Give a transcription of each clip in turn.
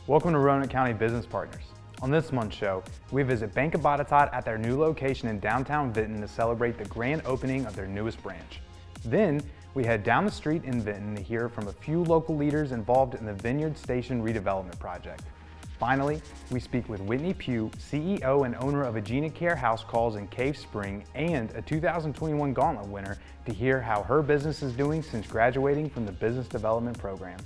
Welcome to Roanoke County Business Partners. On this month's show, we visit Bank of Botetourt at their new location in downtown Vinton to celebrate the grand opening of their newest branch. Then, we head down the street in Vinton to hear from a few local leaders involved in the Vinyard Station redevelopment project. Finally, we speak with Whitney Pugh, CEO and owner of Agenacare House Calls in Cave Spring and a 2021 Gauntlet winner, to hear how her business is doing since graduating from the business development program.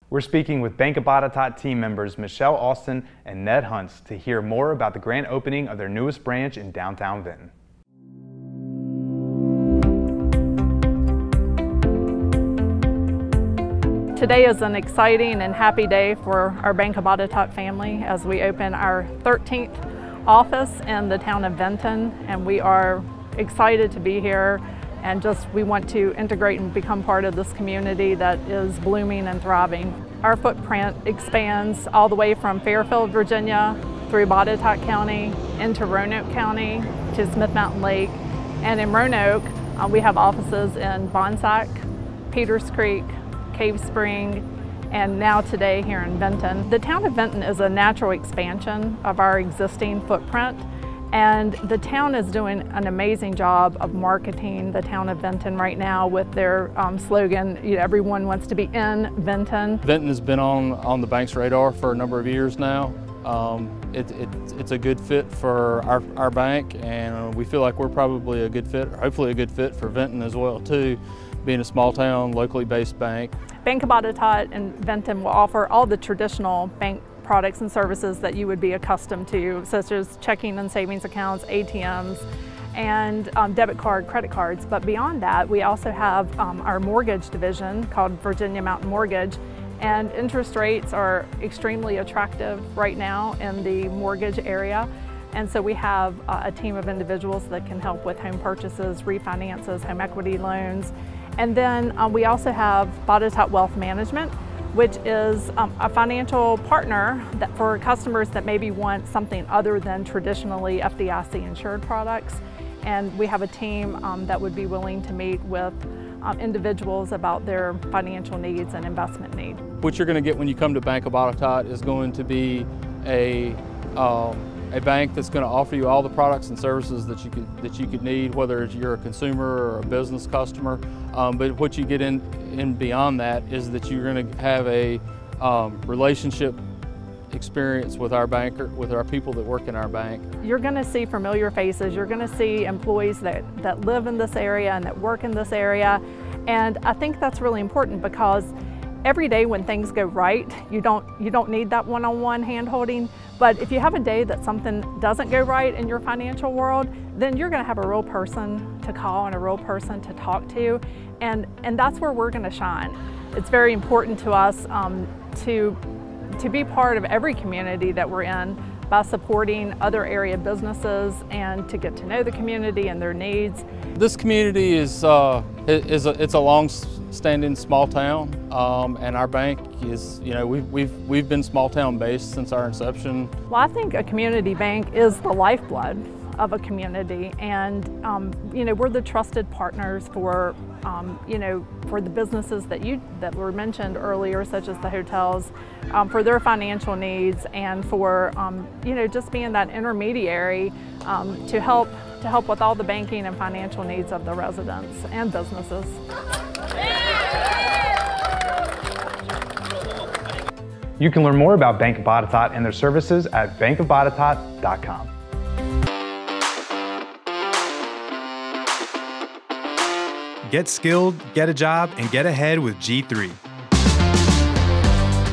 We're speaking with Bank of Botetourt team members Michelle Austin and Ned Hunts to hear more about the grand opening of their newest branch in downtown Vinton. Today is an exciting and happy day for our Bank of Botetourt family as we open our 13th office in the town of Vinton, and we are excited to be here. And we want to integrate and become part of this community that is blooming and thriving. Our footprint expands all the way from Fairfield, Virginia, through Botetourt County, into Roanoke County, to Smith Mountain Lake. And in Roanoke, we have offices in Bonsack, Peters Creek, Cave Spring, and now today here in Vinton. The town of Vinton is a natural expansion of our existing footprint. And the town is doing an amazing job of marketing the town of Vinton right now with their slogan, everyone wants to be in Vinton. Vinton has been on the bank's radar for a number of years now. It's a good fit for our bank, and we feel like we're probably a good fit, or hopefully a good fit for Vinton as well too, being a small town, locally based bank. Bank of Botetourt and Vinton will offer all the traditional bank products and services that you would be accustomed to, such as checking and savings accounts, ATMs, and debit card, credit cards. But beyond that, we also have our mortgage division called Virginia Mountain Mortgage, and interest rates are extremely attractive right now in the mortgage area. And so we have a team of individuals that can help with home purchases, refinances, home equity loans. And then we also have Botetourt Wealth Management, which is a financial partner for customers that maybe want something other than traditionally FDIC insured products. And we have a team that would be willing to meet with individuals about their financial needs and investment needs. What you're going to get when you come to Bank of Botetourt is going to be a bank that's going to offer you all the products and services that you could need, whether you're a consumer or a business customer. But what you get in beyond that is that you're going to have a relationship experience with our banker, with our people that work in our bank. You're going to see familiar faces. You're going to see employees that live in this area and that work in this area. And I think that's really important, because every day when things go right, you don't need that one-on-one hand-holding. But if you have a day that something doesn't go right in your financial world, then you're going to have a real person to call and a real person to talk to, and that's where we're going to shine. It's very important to us to be part of every community that we're in by supporting other area businesses and to get to know the community and their needs. This community it's a long-standing small town, and our bank is, we've been small town based since our inception. Well, I think a community bank is the lifeblood of a community, and we're the trusted partners for for the businesses that were mentioned earlier, such as the hotels, for their financial needs, and for just being that intermediary to help with all the banking and financial needs of the residents and businesses. You can learn more about Bank of Botetourt and their services at bankofbotetourt.com. Get skilled, get a job, and get ahead with G3.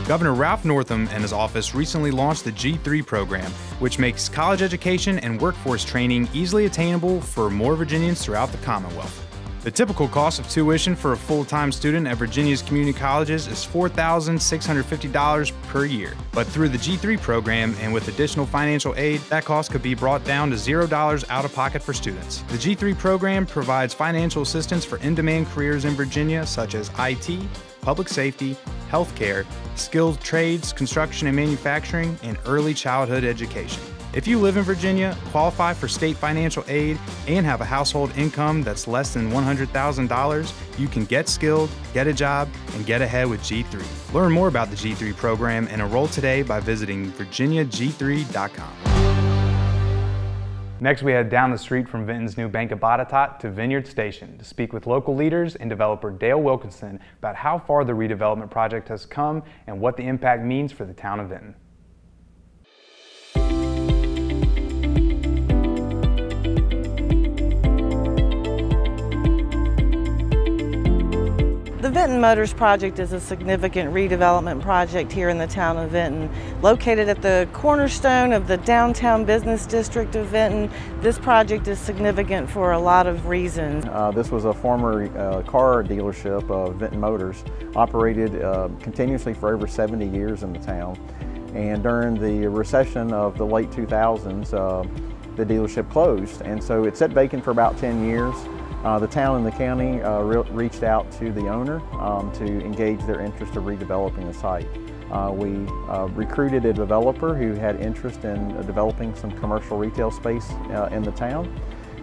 Governor Ralph Northam and his office recently launched the G3 program, which makes college education and workforce training easily attainable for more Virginians throughout the Commonwealth. The typical cost of tuition for a full-time student at Virginia's community colleges is $4,650 per year. But through the G3 program and with additional financial aid, that cost could be brought down to $0 out of pocket for students. The G3 program provides financial assistance for in-demand careers in Virginia such as IT, public safety, healthcare, skilled trades, construction and manufacturing, and early childhood education. If you live in Virginia, qualify for state financial aid, and have a household income that's less than $100,000, you can get skilled, get a job, and get ahead with G3. Learn more about the G3 program and enroll today by visiting virginiag3.com. Next, we head down the street from Vinton's new Bank of Botetourt to Vinyard Station to speak with local leaders and developer Dale Wilkinson about how far the redevelopment project has come and what the impact means for the town of Vinton. The Vinton Motors project is a significant redevelopment project here in the town of Vinton. Located at the cornerstone of the downtown business district of Vinton, this project is significant for a lot of reasons. This was a former car dealership of Vinton Motors, operated continuously for over 70 years in the town. And during the recession of the late 2000s, the dealership closed. And so it sat vacant for about 10 years. The town and the county reached out to the owner to engage their interest of redeveloping the site. We recruited a developer who had interest in developing some commercial retail space in the town.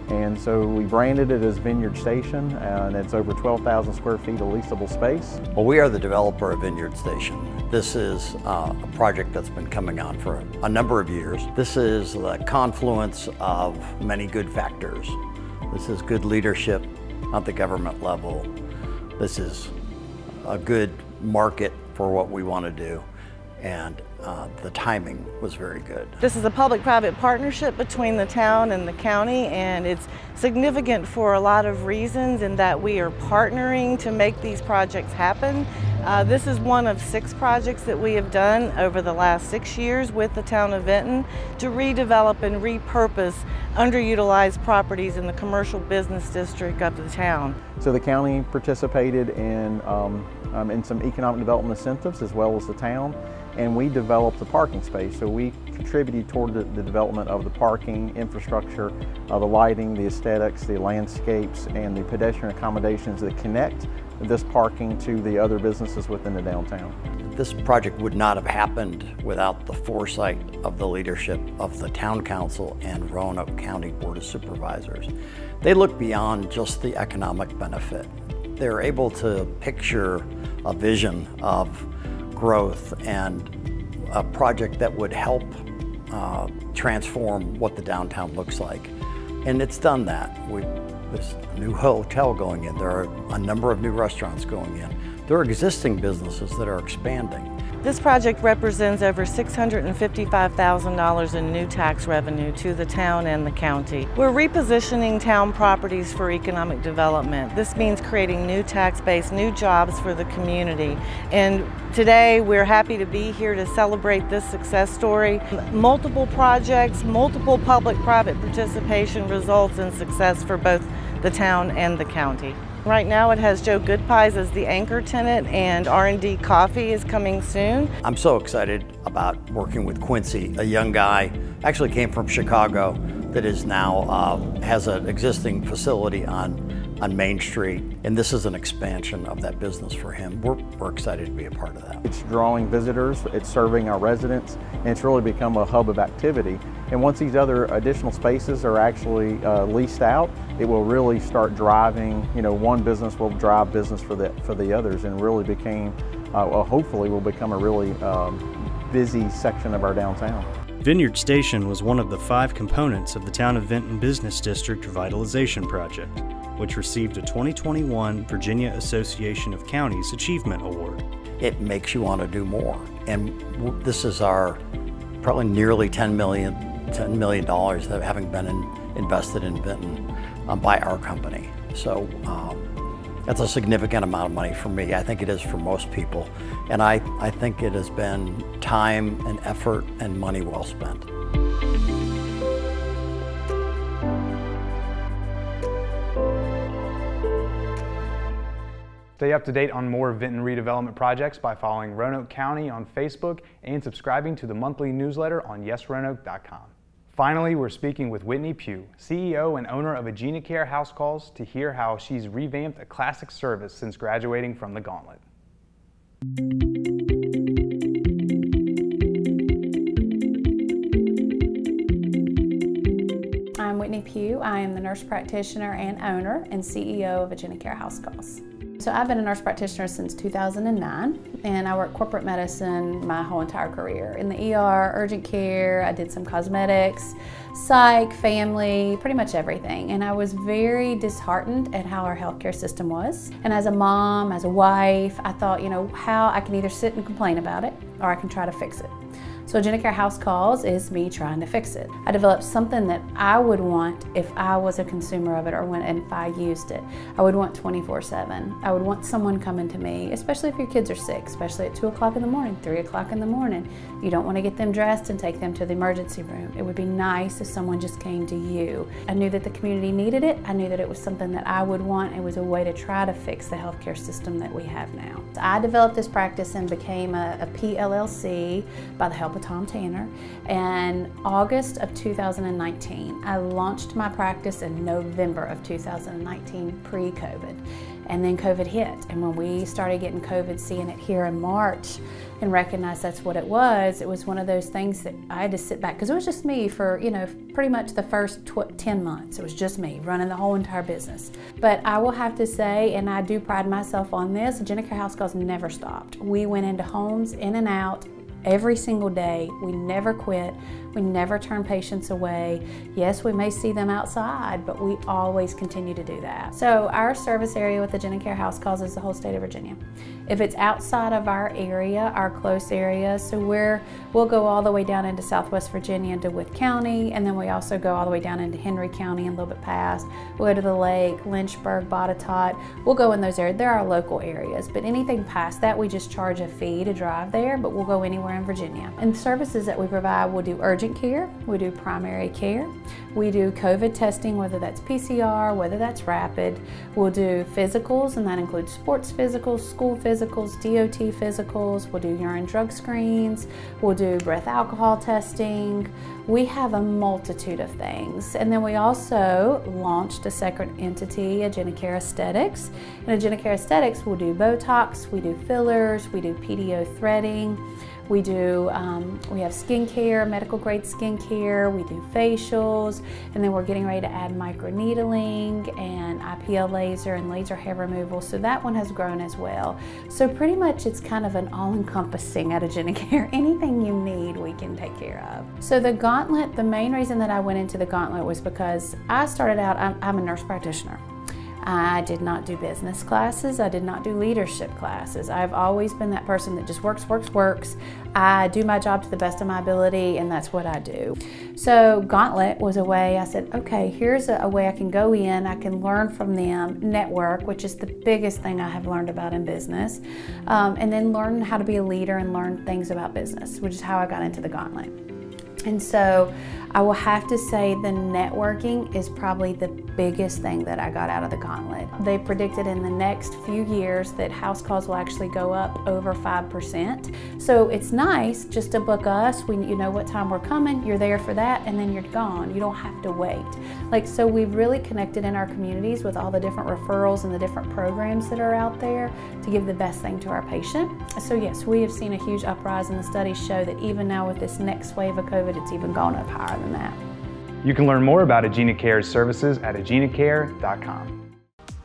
And so we branded it as Vinyard Station, and it's over 12,000 square feet of leasable space. Well, we are the developer of Vinyard Station. This is a project that's been coming on for a number of years. This is the confluence of many good factors. This is good leadership at the government level. This is a good market for what we want to do, and the timing was very good. This is a public-private partnership between the town and the county, and it's significant for a lot of reasons in that we are partnering to make these projects happen. This is one of 6 projects that we have done over the last 6 years with the town of Vinton to redevelop and repurpose underutilized properties in the commercial business district of the town. So the county participated in some economic development incentives as well as the town, and we developed the parking space. So we contributed toward the development of the parking infrastructure, the lighting, the aesthetics, the landscapes, and the pedestrian accommodations that connect this parking to the other businesses within the downtown. This project would not have happened without the foresight of the leadership of the Town Council and Roanoke County Board of Supervisors. They look beyond just the economic benefit. They're able to picture a vision of growth and a project that would help transform what the downtown looks like. And it's done that. There's a new hotel going in. There are a number of new restaurants going in. There are existing businesses that are expanding. This project represents over $655,000 in new tax revenue to the town and the county. We're repositioning town properties for economic development. This means creating new tax base, new jobs for the community. And today we're happy to be here to celebrate this success story. Multiple projects, multiple public-private participation results in success for both the town and the county. Right now it has Joe Goodpies as the anchor tenant, and R&D Coffee is coming soon. I'm so excited about working with Quincy, a young guy, actually came from Chicago, that is now has an existing facility on Main Street, and this is an expansion of that business for him. We're excited to be a part of that. It's drawing visitors, it's serving our residents, and it's really become a hub of activity. And once these other additional spaces are actually leased out, it will really start driving, one business will drive business for the others, and really hopefully will become a really busy section of our downtown. Vinyard Station was one of the 5 components of the Town of Vinton Business District Revitalization Project, which received a 2021 Virginia Association of Counties Achievement Award. It makes you want to do more, and this is our probably nearly $10 million that having been invested in Vinton by our company. So that's a significant amount of money for me. I think it is for most people. And I think it has been time and effort and money well spent. Stay up to date on more Vinton redevelopment projects by following Roanoke County on Facebook and subscribing to the monthly newsletter on yesroanoke.com. Finally, we're speaking with Whitney Pugh, CEO and owner of Agenacare House Calls, to hear how she's revamped a classic service since graduating from the Gauntlet. I'm Whitney Pugh. I am the nurse practitioner and owner and CEO of Agenacare House Calls. So I've been a nurse practitioner since 2009, and I worked corporate medicine my whole entire career. In the ER, urgent care, I did some cosmetics, psych, family, pretty much everything. And I was very disheartened at how our healthcare system was. And as a mom, as a wife, I thought, how I can either sit and complain about it or I can try to fix it. So Agenacare House Calls is me trying to fix it. I developed something that I would want if I was a consumer of it and if I used it. I would want 24/7. I would want someone coming to me, especially if your kids are sick, especially at 2 o'clock in the morning, 3 o'clock in the morning. You don't want to get them dressed and take them to the emergency room. It would be nice if someone just came to you. I knew that the community needed it. I knew that it was something that I would want. It was a way to try to fix the healthcare system that we have now. So I developed this practice and became a PLLC by the help of Tom Tanner. And August of 2019, I launched my practice in November of 2019, pre-COVID. And then COVID hit. And when we started getting COVID, seeing it here in March and recognized that's what it was one of those things that I had to sit back, because it was just me for, pretty much the first 10 months. It was just me running the whole entire business. But I will have to say, and I do pride myself on this, Agenacare House Calls never stopped. We went into homes, in and out, every single day. We never quit. We never turn patients away. Yes, we may see them outside, but we always continue to do that. So our service area with Agenacare House Calls is the whole state of Virginia. If it's outside of our area, our close area, so we'll go all the way down into Southwest Virginia into Wythe County, and then we also go all the way down into Henry County and a little bit past. We'll go to the lake, Lynchburg, Botetourt. We'll go in those areas. They're our local areas, but anything past that, we just charge a fee to drive there, but we'll go anywhere in Virginia. And the services that we provide, we'll do urgent care, we do primary care, we do COVID testing, whether that's PCR, whether that's rapid. We'll do physicals, and that includes sports physicals, school physicals, DOT physicals. We'll do urine drug screens. We'll do breath alcohol testing. We have a multitude of things. And then we also launched a second entity, Agenacare Aesthetics. And Agenacare Aesthetics will do Botox, we do fillers, we do PDO threading. We have skincare, medical grade skincare, we do facials, and then we're getting ready to add microneedling and IPL laser and laser hair removal, so that one has grown as well. So pretty much it's kind of an all-encompassing at Agenacare. Anything you need, we can take care of. So the Gauntlet, the main reason that I went into the Gauntlet was because I started out, I'm a nurse practitioner. I did not do business classes. I did not do leadership classes. I've always been that person that just works, works, works. I do my job to the best of my ability, and that's what I do. So Gauntlet was a way, I said, okay, here's a way I can go in, I can learn from them, network, which is the biggest thing I have learned about in business, and then learn how to be a leader and learn things about business, which is how I got into the Gauntlet. And so I will have to say the networking is probably the biggest thing that I got out of the Gauntlet. They predicted in the next few years that house calls will actually go up over 5%. So it's nice just to book us when you know what time we're coming, you're there for that, and then you're gone. You don't have to wait. So we've really connected in our communities with all the different referrals and the different programs that are out there to give the best thing to our patient. So yes, we have seen a huge uprise, and the studies show that even now with this next wave of COVID, it's even gone up higher than that. You can learn more about Agenacare's services at agenacare.com.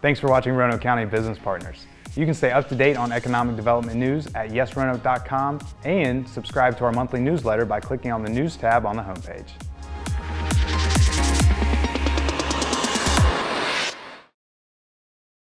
Thanks for watching Roanoke County Business Partners. You can stay up to date on economic development news at yesroanoke.com and subscribe to our monthly newsletter by clicking on the News tab on the homepage.